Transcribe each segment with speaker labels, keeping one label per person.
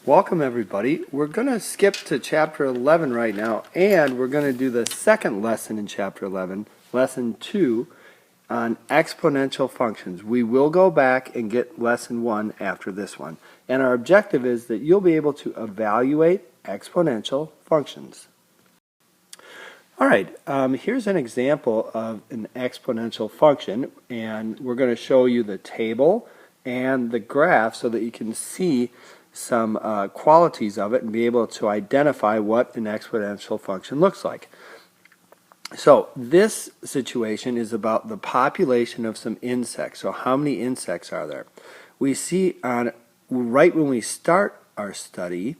Speaker 1: Welcome everybody. We're going to skip to chapter 11 right now, and we're going to do the second lesson in chapter 11, lesson 2 on exponential functions. We will go back and get lesson 1 after this one. And our objective is that you'll be able to evaluate exponential functions. Alright, here's an example of an exponential function, and we're going to show you the table and the graph so that you can see some qualities of it and be able to identify what an exponential function looks like. So this situation is about the population of some insects. So how many insects are there? We see right when we start our study,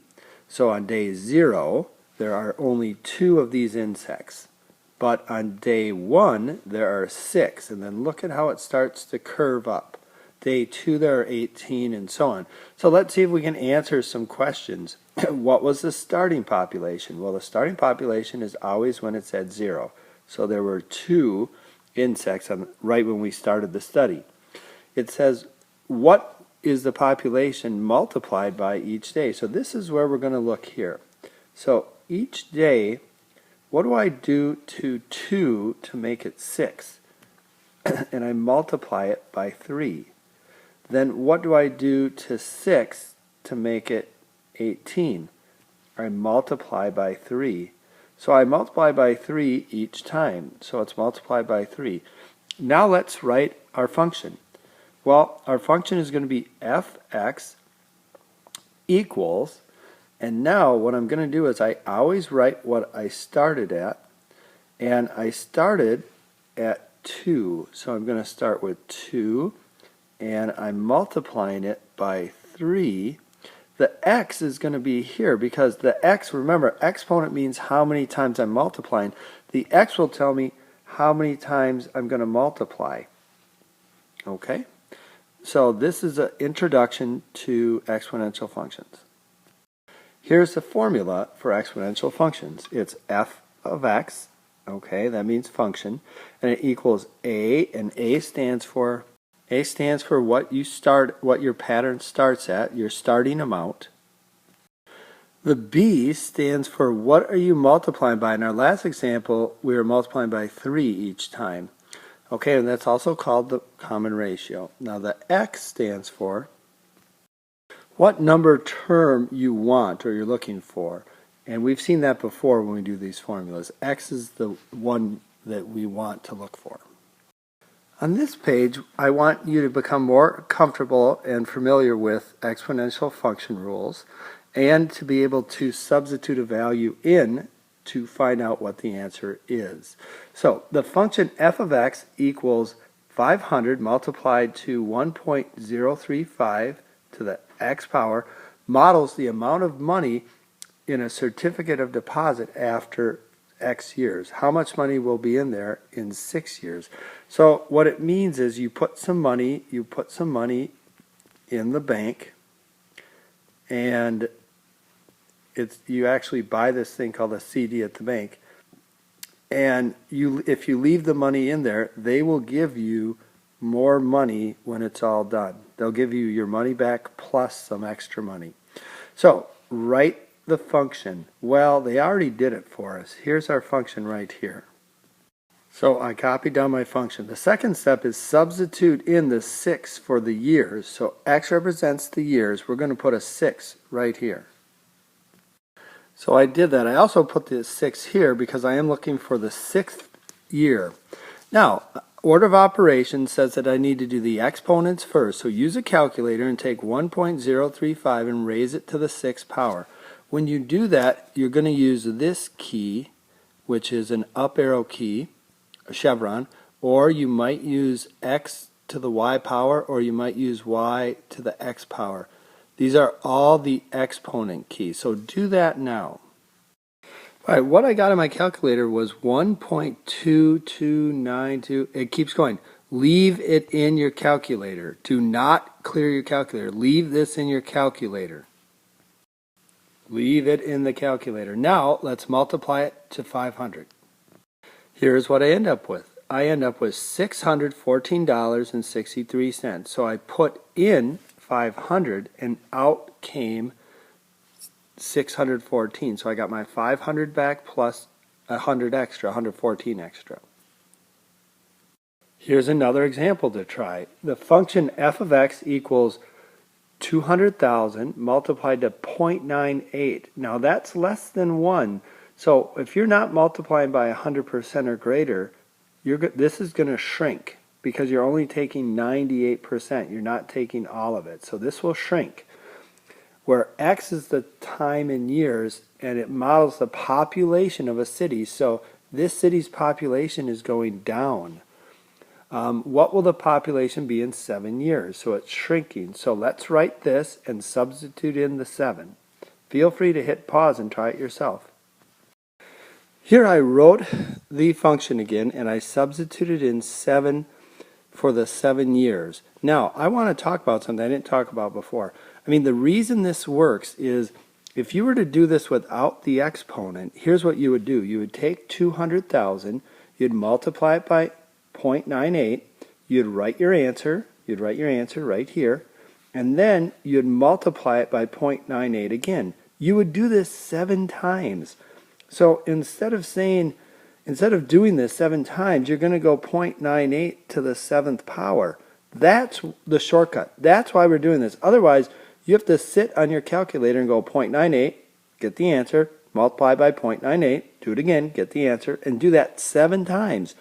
Speaker 1: so on day 0, there are only 2 of these insects. But on day 1, there are 6. And then look at how it starts to curve up. Day 2, there are 18, and so on. So let's see if we can answer some questions. What was the starting population? Well, the starting population is always when it's at 0. So there were 2 insects right when we started the study. It says, what is the population multiplied by each day? So this is where we're going to look here. So each day, what do I do to 2 to make it 6? And I multiply it by 3. Then what do I do to 6 to make it 18? I multiply by 3. So I multiply by 3 each time. So it's multiplied by 3. Now let's write our function. Well, our function is going to be fx equals, and now what I'm going to do is I always write what I started at, and I started at 2. So I'm going to start with 2. And I'm multiplying it by 3. The x is going to be here because the x, remember, exponent means how many times I'm multiplying. The x will tell me how many times I'm going to multiply. Okay? So this is an introduction to exponential functions. Here's the formula for exponential functions. It's f of x, okay, that means function, and it equals a, and A stands for what your pattern starts at, your starting amount. The B stands for what are you multiplying by. In our last example, we were multiplying by 3 each time. Okay, and that's also called the common ratio. Now the X stands for what number term you want or you're looking for. And we've seen that before when we do these formulas. X is the one that we want to look for. On this page, I want you to become more comfortable and familiar with exponential function rules and to be able to substitute a value in to find out what the answer is. So the function f of x equals 500 multiplied to 1.035 to the x power models the amount of money in a certificate of deposit after X years. How much money will be in there in 6 years? So what it means is you put some money in the bank, and you actually buy this thing called a CD at the bank, and if you leave the money in there, they will give you more money when it's all done. They'll give you your money back plus some extra money. So write the function. Well, they already did it for us. Here's our function right here. So I copied down my function. The second step is substitute in the 6 for the years. So x represents the years. We're going to put a 6 right here. So I did that. I also put the 6 here because I am looking for the 6th year. Now, order of operations says that I need to do the exponents first. So use a calculator and take 1.035 and raise it to the 6th power. When you do that, you're going to use this key, which is an up arrow key, a chevron, or you might use x to the y power, or you might use y to the x power. These are all the exponent keys, so do that now. All right, what I got in my calculator was 1.2292. It keeps going. Leave it in your calculator. Do not clear your calculator. Leave this in your calculator. Leave it in the calculator. Now, let's multiply it to 500. Here's what I end up with. I end up with $614.63. So I put in 500 and out came 614. So I got my 500 back plus 100 extra, 114 extra. Here's another example to try. The function f of x equals 200,000 multiplied to 0.98. Now that's less than 1. So if you're not multiplying by 100% or greater, this is going to shrink because you're only taking 98%. You're not taking all of it. So this will shrink. Where x is the time in years, and it models the population of a city. So this city's population is going down. What will the population be in 7 years? So it's shrinking. So let's write this and substitute in the 7. Feel free to hit pause and try it yourself. Here I wrote the function again, and I substituted in 7 for the 7 years. Now, I want to talk about something I didn't talk about before. I mean, the reason this works is if you were to do this without the exponent, here's what you would do. You would take 200,000, you'd multiply it by 0.98, you'd write your answer right here, and then you'd multiply it by 0.98 again. You would do this 7 times. So instead of doing this 7 times, you're going to go 0.98 to the 7th power. That's the shortcut. That's why we're doing this. Otherwise, you have to sit on your calculator and go 0.98, get the answer, multiply by 0.98, do it again, get the answer, and do that 7 times.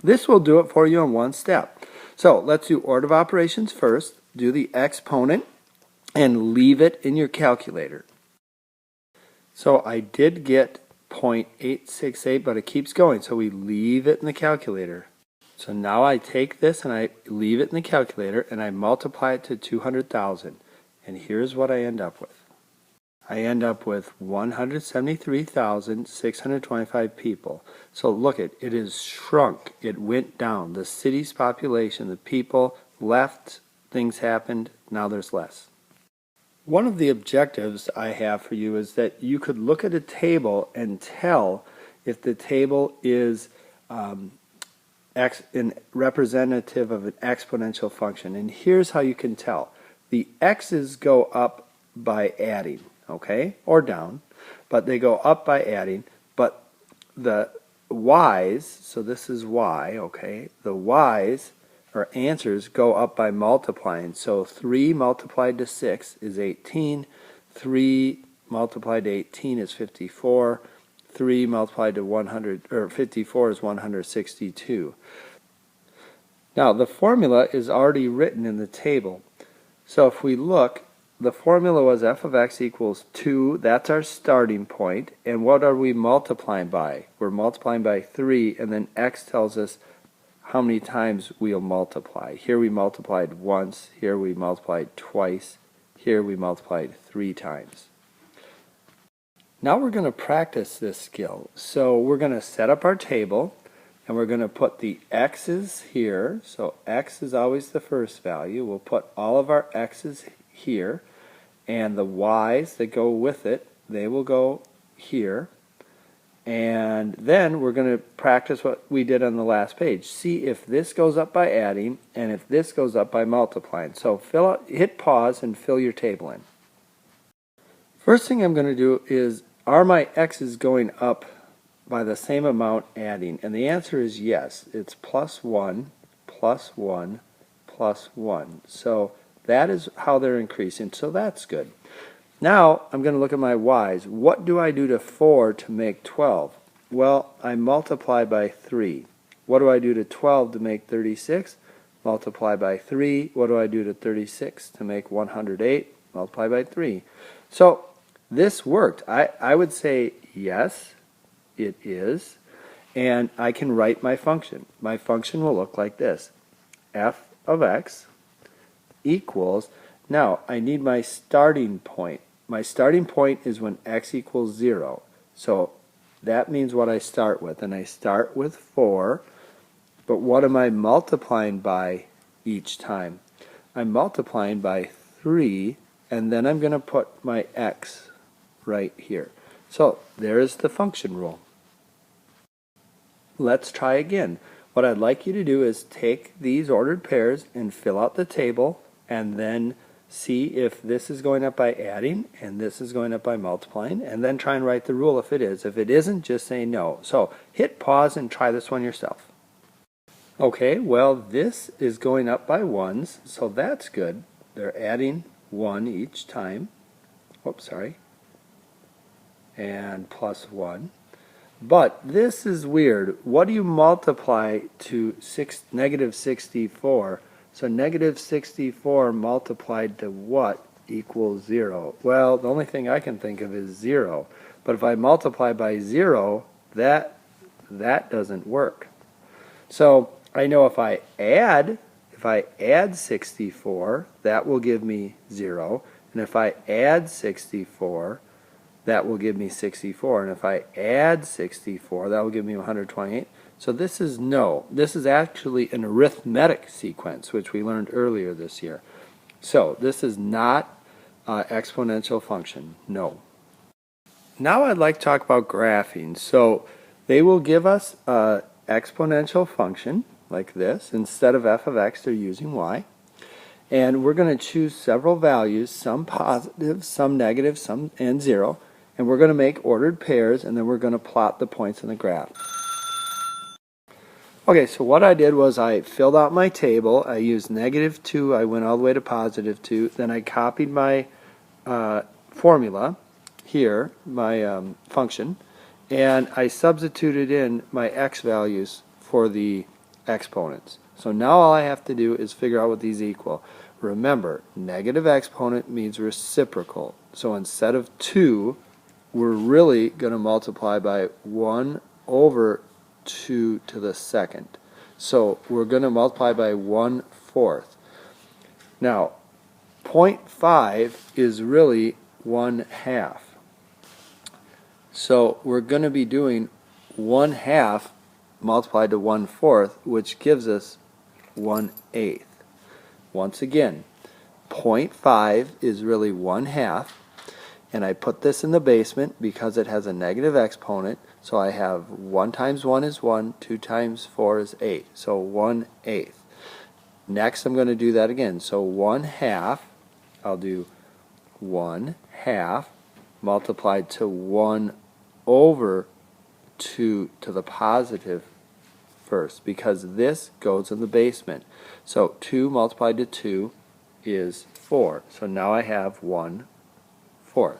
Speaker 1: This will do it for you in one step. So let's do order of operations first, do the exponent, and leave it in your calculator. So I did get 0.868, but it keeps going, so we leave it in the calculator. So now I take this and I leave it in the calculator and I multiply it to 200,000. And here's what I end up with. I end up with 173,625 people. So look, it is shrunk. It went down. The city's population, the people left, things happened, now there's less. One of the objectives I have for you is that you could look at a table and tell if the table is representative of an exponential function. And here's how you can tell. The x's go up by adding, okay, or down, but they go up by adding, but the y's, so this is y, okay, the y's, or answers, go up by multiplying. So 3 multiplied to 6 is 18, 3 multiplied to 18 is 54, 3 multiplied to 54 is 162. Now the formula is already written in the table. So if we look, the formula was f of x equals 2, that's our starting point, and what are we multiplying by? We're multiplying by 3, and then x tells us how many times we'll multiply. Here we multiplied once, here we multiplied twice, here we multiplied 3 times. Now we're going to practice this skill. So we're going to set up our table, and we're going to put the x's here. So x is always the first value. We'll put all of our x's here, and the y's that go with it, they will go here. And then we're going to practice what we did on the last page. See if this goes up by adding and if this goes up by multiplying. So hit pause and fill your table in. First thing I'm going to do is, are my x's going up by the same amount adding? And the answer is yes. It's plus 1, plus 1, plus 1. So that is how they're increasing. So that's good. Now I'm going to look at my y's. What do I do to 4 to make 12? Well, I multiply by 3. What do I do to 12 to make 36? Multiply by 3. What do I do to 36 to make 108? Multiply by 3. So this worked. I would say yes, it is. And I can write my function. My function will look like this. F of x equals, now I need my starting point. My starting point is when x equals 0. So that means what I start with. And I start with 4. But what am I multiplying by each time? I'm multiplying by 3. And then I'm going to put my x right here. So there's the function rule. Let's try again. What I'd like you to do is take these ordered pairs and fill out the table, and then see if this is going up by adding and this is going up by multiplying, and then try and write the rule if it is. If it isn't, just say no. So hit pause and try this one yourself. Okay, well, this is going up by ones, so that's good. They're adding 1 each time. Oops, sorry. And plus 1. But this is weird. What do you multiply to negative 64? So negative 64 multiplied to what equals 0? Well, the only thing I can think of is 0. But if I multiply by 0, that doesn't work. So I know if I add 64, that will give me 0. And if I add 64, that will give me 64. And if I add 64, that will give me 128. So this is no. This is actually an arithmetic sequence, which we learned earlier this year. So this is not an exponential function. No. Now I'd like to talk about graphing. So they will give us an exponential function like this. Instead of f of x, they're using y. And we're going to choose several values, some positive, some negative, some and 0. And we're going to make ordered pairs, and then we're going to plot the points in the graph. Okay, so what I did was I filled out my table. I used -2. I went all the way to +2. Then I copied my formula here, my function, and I substituted in my x values for the exponents. So now all I have to do is figure out what these equal. Remember, negative exponent means reciprocal. So instead of 2, we're really going to multiply by 1 over 2 to the second. So we're going to multiply by 1/4. Now, 0.5 is really 1/2. So we're going to be doing 1/2 multiplied to 1/4, which gives us 1/8. Once again, 0.5 is really 1/2. And I put this in the basement because it has a negative exponent. So I have 1 times 1 is 1, 2 times 4 is 8. So 1/8. Next I'm going to do that again. So 1/2, I'll do 1/2 multiplied to 1 over 2 to the positive first, because this goes in the basement. So 2 multiplied to 2 is 4. So now I have 1/4.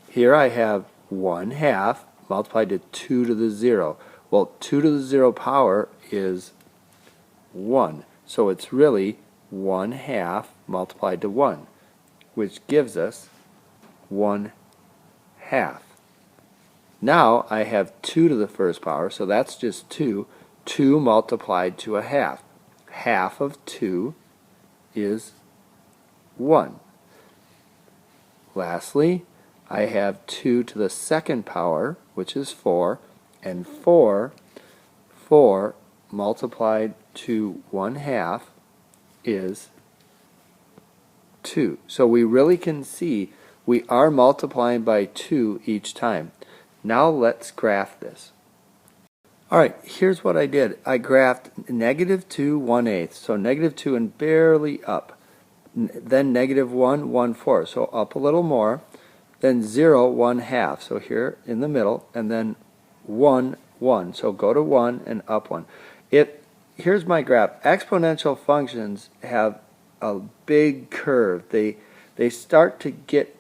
Speaker 1: Here I have 1/2 multiplied to 2 to the 0. Well, 2 to the 0 power is 1. So it's really 1/2 multiplied to 1, which gives us 1/2. Now I have 2 to the first power, so that's just 2. 2 multiplied to 1/2. 1/2 of 2 is 1. Lastly, I have 2 to the second power, which is 4, and 4 multiplied to 1/2 is 2. So we really can see we are multiplying by 2 each time. Now let's graph this. Alright, here's what I did. I graphed -2, 1/8. So -2 and barely up. Then -1, 1/4. So up a little more. Then 0, 1/2. So here in the middle. And then 1, 1. So go to 1 and up 1. Here's my graph. Exponential functions have a big curve. They start to get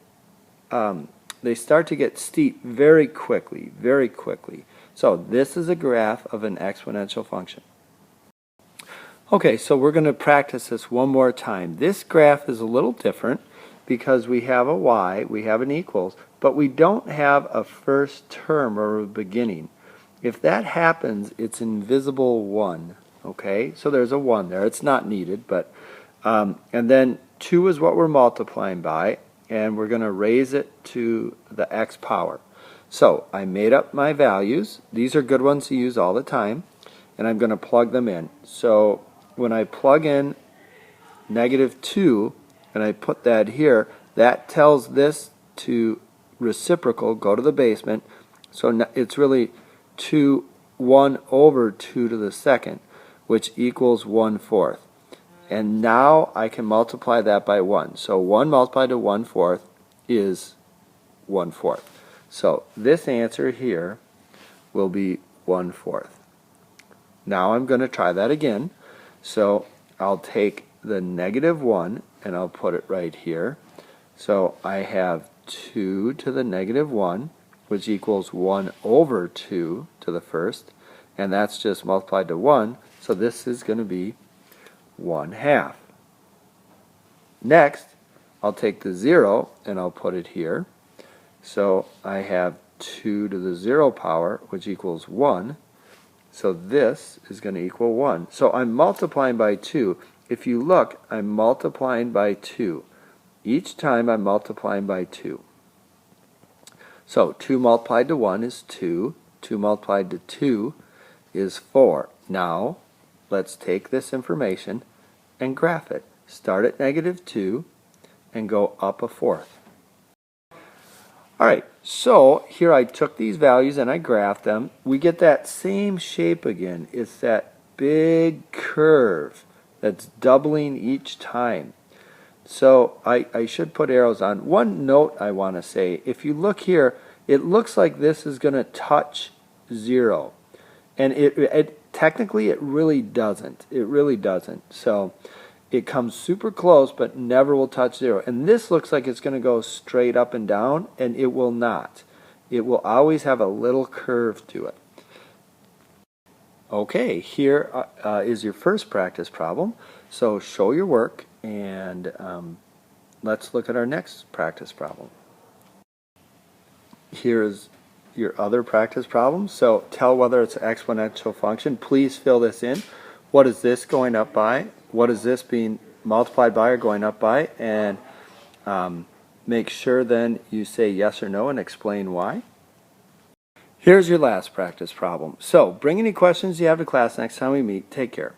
Speaker 1: steep very quickly, very quickly. So this is a graph of an exponential function. Okay, so we're going to practice this one more time. This graph is a little different because we have a y, we have an equals, but we don't have a first term or a beginning. If that happens, it's invisible 1. Okay, so there's a 1 there. It's not needed, but and then 2 is what we're multiplying by, and we're going to raise it to the x power. So I made up my values. These are good ones to use all the time, and I'm going to plug them in. So when I plug in -2 and I put that here, that tells this to reciprocal, go to the basement. So it's really 1 over 2 to the second, which equals 1/4. And now I can multiply that by 1. So 1 multiplied to 1/4 is 1/4. So this answer here will be 1/4. Now I'm going to try that again. So I'll take the -1 and I'll put it right here. So I have 2 to the -1, which equals 1/2 to the first, and that's just multiplied to 1, so this is going to be 1/2. Next, I'll take the 0 and I'll put it here. So I have 2 to the 0 power, which equals 1. So this is going to equal 1. So I'm multiplying by 2. If you look, I'm multiplying by 2. Each time I'm multiplying by 2. So 2 multiplied to 1 is 2. 2 multiplied to 2 is 4. Now, let's take this information and graph it. Start at -2 and go up 1/4. Alright, so here I took these values and I graphed them. We get that same shape again. It's that big curve that's doubling each time. So I should put arrows on. One note I want to say, if you look here, it looks like this is going to touch 0. And technically it really doesn't. It really doesn't. So it comes super close but never will touch 0. And this looks like it's going to go straight up and down, and it will not. It will always have a little curve to it. Okay, here is your first practice problem. So show your work, and let's look at our next practice problem. Here's your other practice problem. So tell whether it's an exponential function. Please fill this in. What is this going up by? What is this being multiplied by or going up by? And make sure then you say yes or no and explain why. Here's your last practice problem. So bring any questions you have to class next time we meet. Take care.